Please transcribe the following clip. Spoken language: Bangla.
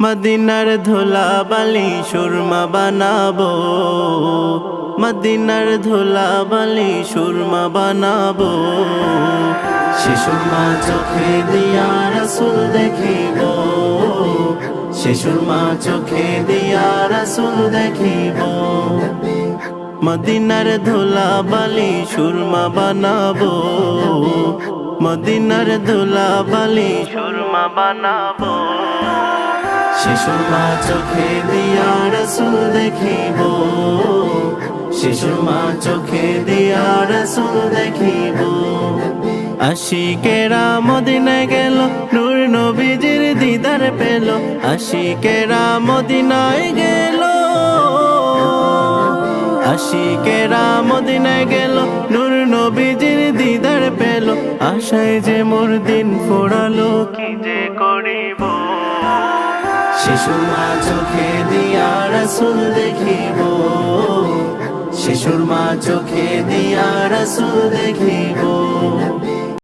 মদিনার ধুলা বালি সুরমা বানাবো, মদিনার ধুলা বালি সুরমা বানাবো। সে সুরমা চোখে দিয়া রাসূল দেখিব, সে সুরমা চোখে দিয়া রাসূল দেখিব। মদিনার ধুলা বালি সুরমা বানাবো, মদিনার ধুলা বালি সুরমা বানাবো। সে সুরমা চোখে দিয়া রাসূল দেখিব, সে সুরমা চোখে দিয়া রাসূল দেখিব। আশিকেরা মদিনায় গেল, নূর নবীজির দিদার পেল। আশিকেরা মদিনায় গেল, আশিকেরা মদিনায় গেল, নূর নবীজির দিদার পেল। আশায় যে মোর দিন ফুরালো, কি যে করিব। সে সুরমা চোখে দিয়া রাসূল দেখিব, সে সুরমা চোখে দিয়া রাসূল দেখিব।